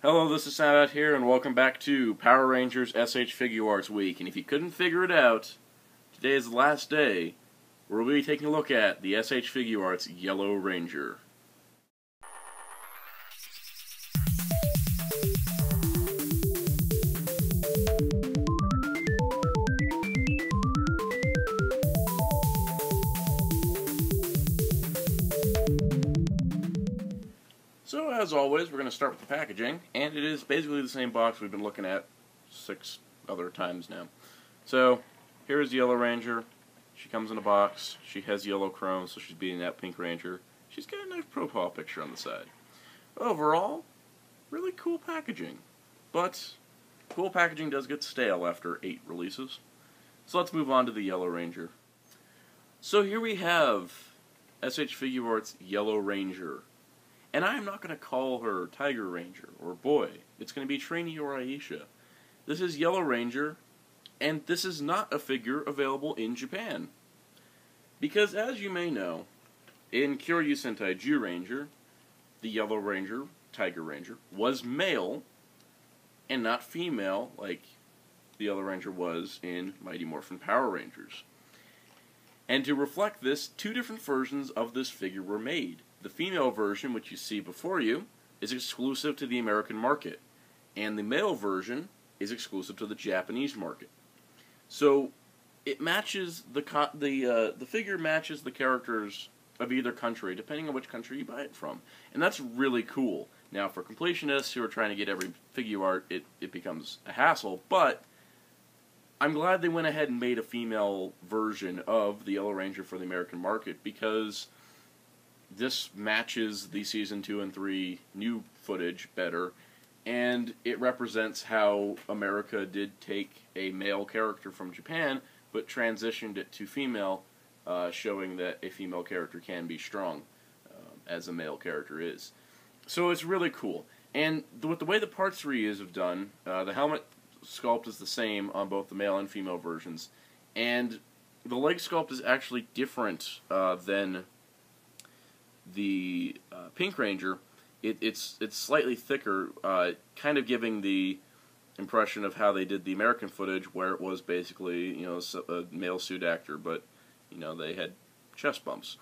Hello, this is Soundout here, and welcome back to Power Rangers SH Figuarts Week. And if you couldn't figure it out, today is the last day where we'll be taking a look at the SH Figuarts Yellow Ranger. So, as always, we're going to start with the packaging, and it is basically the same box we've been looking at 6 other times now. So, here is the Yellow Ranger. She comes in a box. She has yellow chrome, so she's beating that Pink Ranger. She's got a nice profile picture on the side. Overall, really cool packaging. But, cool packaging does get stale after 8 releases. So let's move on to the Yellow Ranger. So here we have SH Figuarts Yellow Ranger. And I am not going to call her Tiger Ranger or Boy. It's going to be Trini or Aisha. This is Yellow Ranger, and this is not a figure available in Japan. Because as you may know, in Kyoryu Sentai Zyuranger, the Yellow Ranger, Tiger Ranger, was male and not female like the Yellow Ranger was in Mighty Morphin Power Rangers. And to reflect this, 2 different versions of this figure were made. The female version, which you see before you, is exclusive to the American market, and the male version is exclusive to the Japanese market. So it matches the figure matches the characters of either country, depending on which country you buy it from, and that's really cool. Now, for completionists who are trying to get every figure art, it becomes a hassle, but I'm glad they went ahead and made a female version of the Yellow Ranger for the American market, because this matches the Season 2 and 3 new footage better, and it represents how America did take a male character from Japan, but transitioned it to female, showing that a female character can be strong, as a male character is. So it's really cool. And with the way the parts reuse have done, the helmet sculpt is the same on both the male and female versions, and the leg sculpt is actually different than the Pink Ranger. It's slightly thicker, kind of giving the impression of how they did the American footage, where it was basically, you know, a male suit actor, but, you know, they had chest bumps.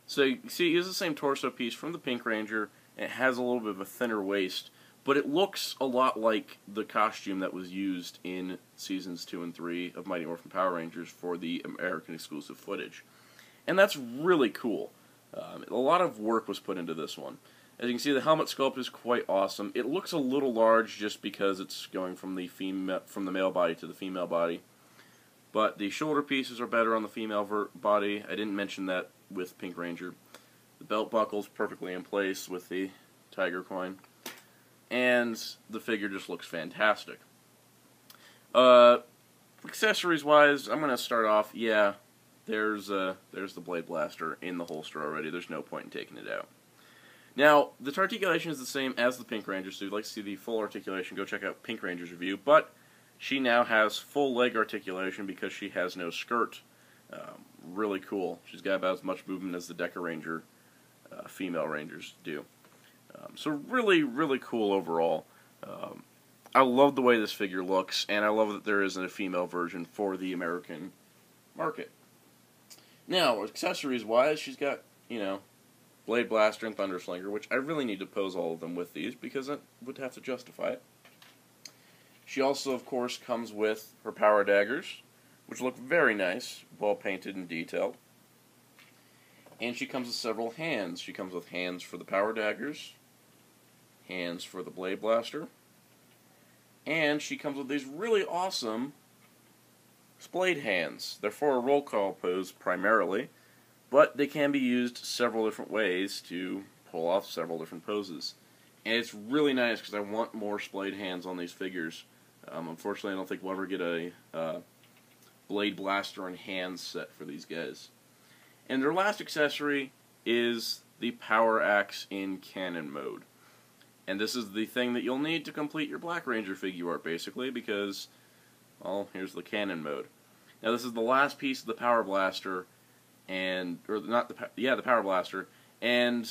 So you see, it is the same torso piece from the Pink Ranger, and it has a little bit of a thinner waist, but it looks a lot like the costume that was used in Seasons 2 and 3 of Mighty Morphin Power Rangers for the American exclusive footage. And that's really cool. A lot of work was put into this one. As you can see, the helmet sculpt is quite awesome. It looks a little large just because it's going from the male body to the female body. But the shoulder pieces are better on the female body. I didn't mention that with Pink Ranger. The belt buckle's perfectly in place with the tiger coin. And the figure just looks fantastic. Accessories-wise, I'm going to start off, yeah, there's the Blade Blaster in the holster already. There's no point in taking it out. Now, the articulation is the same as the Pink Ranger, so if you'd like to see the full articulation, go check out Pink Ranger's review, but she now has full leg articulation because she has no skirt. Really cool. She's got about as much movement as the Deca Ranger female Rangers do. So really, really cool overall. I love the way this figure looks, and I love that there isn't a female version for the American market. Now, accessories-wise, she's got, you know, Blade Blaster and Thunder Slinger, which I really need to pose all of them with these, because I would have to justify it. She also, of course, comes with her power daggers, which look very nice, well painted and detailed. And she comes with several hands. She comes with hands for the power daggers, hands for the Blade Blaster, and she comes with these really awesome splayed hands. They're for a roll call pose primarily, but they can be used several different ways to pull off several different poses. And it's really nice because I want more splayed hands on these figures. Unfortunately, I don't think we'll ever get a Blade Blaster and hands set for these guys. And their last accessory is the Power Axe in Cannon mode. And this is the thing that you'll need to complete your Black Ranger figure art, basically, because, well, here's the Cannon mode. Now, this is the last piece of the Power Blaster, the Power Blaster, and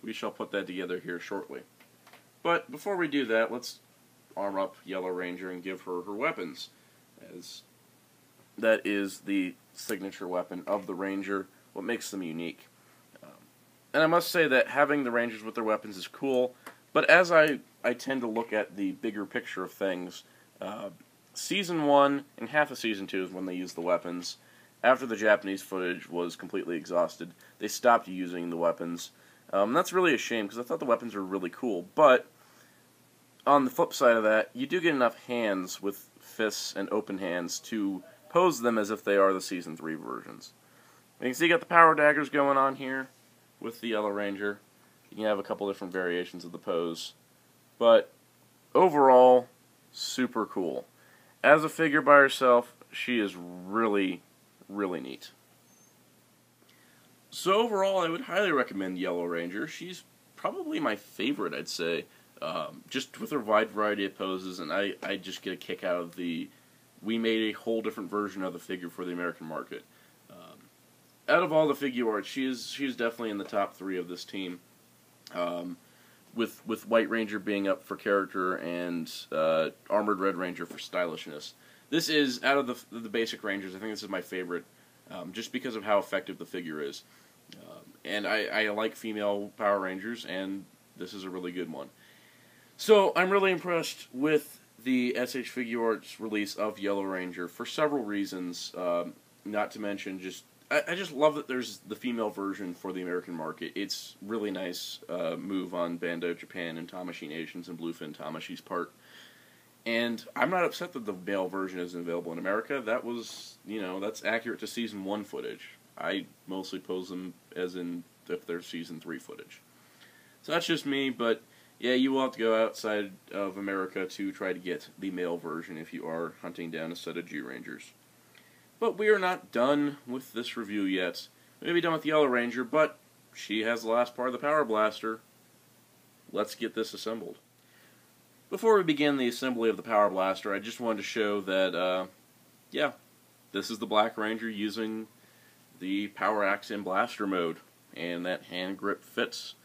we shall put that together here shortly. But before we do that, let's arm up Yellow Ranger and give her her weapons, as that is the signature weapon of the Ranger, what makes them unique. And I must say that having the Rangers with their weapons is cool, but as I tend to look at the bigger picture of things, Season 1 and half of Season 2 is when they used the weapons. After the Japanese footage was completely exhausted, they stopped using the weapons. That's really a shame, because I thought the weapons were really cool, but on the flip side of that, you do get enough hands with fists and open hands to pose them as if they are the Season 3 versions. And you can see you got the power daggers going on here with the Yellow Ranger. You can have a couple different variations of the pose. But overall, super cool. As a figure by herself, she is really, really neat. So overall, I would highly recommend Yellow Ranger. She's probably my favorite, I'd say. Just with her wide variety of poses, and I just get a kick out of we made a whole different version of the figure for the American market. Out of all the Figuarts, she's definitely in the top 3 of this team. With White Ranger being up for character and Armored Red Ranger for stylishness. This is, out of the basic Rangers, I think this is my favorite, just because of how effective the figure is. And I like female Power Rangers, and this is a really good one. So, I'm really impressed with the SH Figuarts release of Yellow Ranger for several reasons, not to mention I just love that there's the female version for the American market. It's really nice move on Bandai Japan and Tamashii Nations and Bluefin Tamashii's part. And I'm not upset that the male version isn't available in America. That was, that's accurate to Season 1 footage. I mostly pose them as in if they're Season 3 footage. So that's just me, but yeah, you will have to go outside of America to try to get the male version if you are hunting down a set of G-Rangers. But we are not done with this review yet. We may be done with Yellow Ranger, but she has the last part of the Power Blaster. Let's get this assembled. Before we begin the assembly of the Power Blaster, I just wanted to show that, yeah, this is the Black Ranger using the Power Axe in Blaster mode, and that hand grip fits.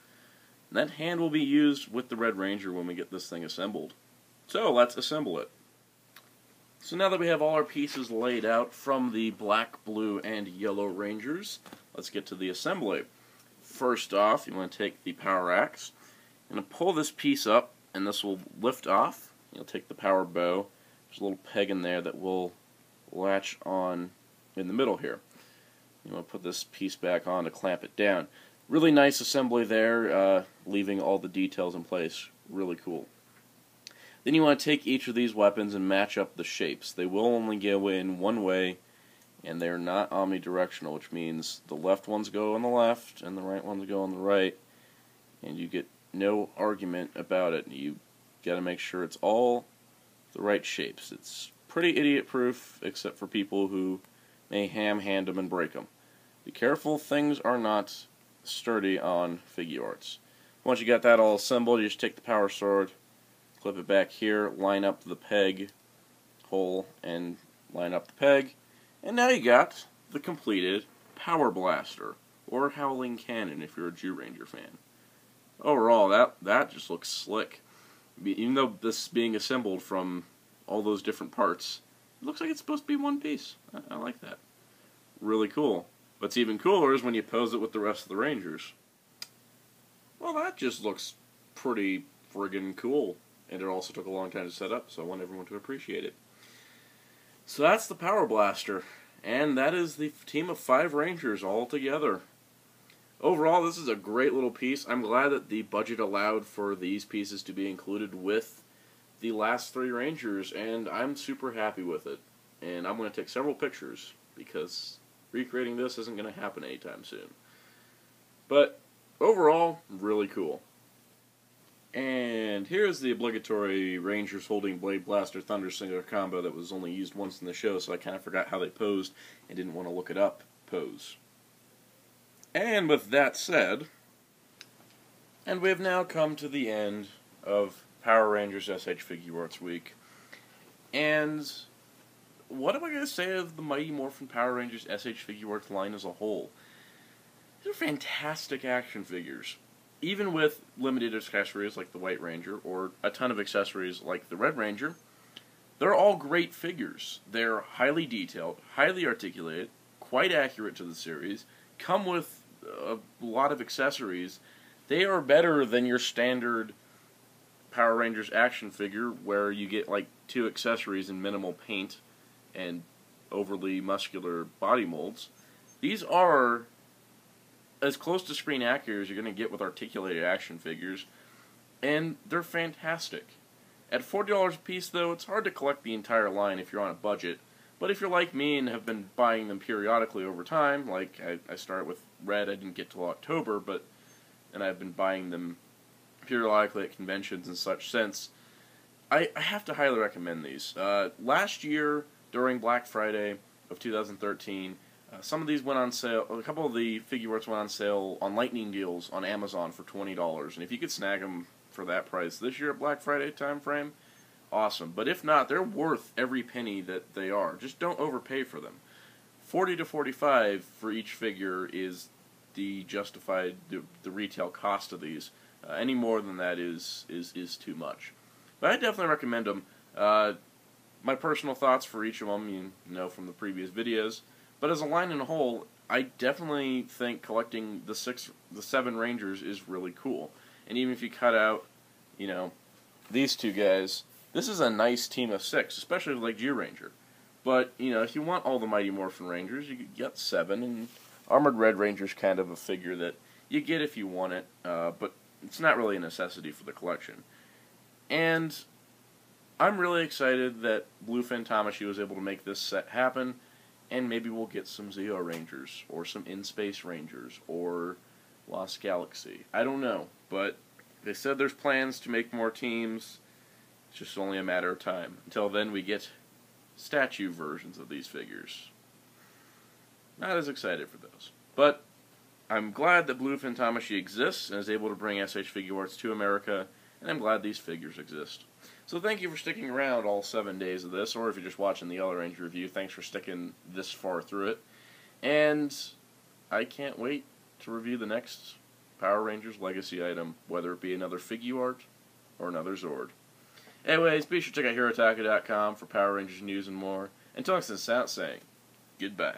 And that hand will be used with the Red Ranger when we get this thing assembled. So, let's assemble it. So now that we have all our pieces laid out from the Black, Blue, and Yellow Rangers, let's get to the assembly. First off, you want to take the Power Axe, and pull this piece up, and this will lift off. You'll take the Power Bow, there's a little peg in there that will latch on in the middle here. You want to put this piece back on to clamp it down. Really nice assembly there, leaving all the details in place. Really cool. Then you want to take each of these weapons and match up the shapes. They will only go in one way, and they're not omnidirectional, which means the left ones go on the left and the right ones go on the right, and you get no argument about it. You got to make sure it's all the right shapes. It's pretty idiot-proof, except for people who may ham-hand them and break them. Be careful, things are not sturdy on Figuarts. Once you got that all assembled, you just take the power sword, clip it back here, line up the peg hole, and line up the peg, and now you got the completed Power Blaster, or Howling Cannon if you're a G-Ranger fan. Overall, that just looks slick. Even though this is being assembled from all those different parts, it looks like it's supposed to be one piece. I like that. Really cool. What's even cooler is when you pose it with the rest of the Rangers. Well, that just looks pretty friggin' cool. And it also took a long time to set up, so I want everyone to appreciate it. So that's the Power Blaster, and that is the team of 5 Rangers all together. Overall, this is a great little piece. I'm glad that the budget allowed for these pieces to be included with the last 3 Rangers, and I'm super happy with it. And I'm going to take several pictures, because recreating this isn't going to happen anytime soon. But overall, really cool. And here's the obligatory Rangers holding Blade Blaster Thunder Singer combo that was only used once in the show, so I kind of forgot how they posed and didn't want to look it up. Pose. And with that said, and we have now come to the end of Power Rangers SH Figuarts Week. And what am I going to say of the Mighty Morphin Power Rangers SH Figuarts line as a whole? These are fantastic action figures. even with limited accessories like the White Ranger, or a ton of accessories like the Red Ranger, they're all great figures. They're highly detailed, highly articulated, quite accurate to the series, come with a lot of accessories. They are better than your standard Power Rangers action figure where you get like 2 accessories and minimal paint and overly muscular body molds. These are as close to screen accurate as you're going to get with articulated action figures, and they're fantastic. At $40 a piece, though, it's hard to collect the entire line if you're on a budget, but if you're like me and have been buying them periodically over time, like I started with Red, I didn't get till October, and I've been buying them periodically at conventions and such since, I have to highly recommend these. Last year, during Black Friday of 2013, some of these went on sale. A couple of the Figuarts went on sale on lightning deals on Amazon for $20, and if you could snag them for that price this year at Black Friday time frame, awesome. But if not, they're worth every penny that they are. Just don't overpay for them. $40 to $45 for each figure is the justified the retail cost of these. Any more than that is too much. But I definitely recommend them. My personal thoughts for each of them, you know from the previous videos. But as a line in a whole, I definitely think collecting the 7 Rangers is really cool. And even if you cut out, you know, these 2 guys, this is a nice team of 6, especially like G-Ranger. But, you know, if you want all the Mighty Morphin Rangers, you could get 7, and Armored Red Ranger's kind of a figure that you get if you want it, but it's not really a necessity for the collection. And I'm really excited that Bluefin Tamashii was able to make this set happen, and maybe we'll get some Zeo Rangers, or some In-Space Rangers, or Lost Galaxy. I don't know, but they said there's plans to make more teams. It's just only a matter of time. Until then, we get statue versions of these figures. Not as excited for those. But I'm glad that Bluefin Tamashii exists and is able to bring SH Figuarts to America, and I'm glad these figures exist. So thank you for sticking around all 7 days of this, or if you're just watching the Yellow Ranger review, thanks for sticking this far through it. And I can't wait to review the next Power Rangers Legacy item, whether it be another Figuart or another Zord. Anyways, be sure to check out HeroTaka.com for Power Rangers news and more. Until next time, Soundout saying goodbye.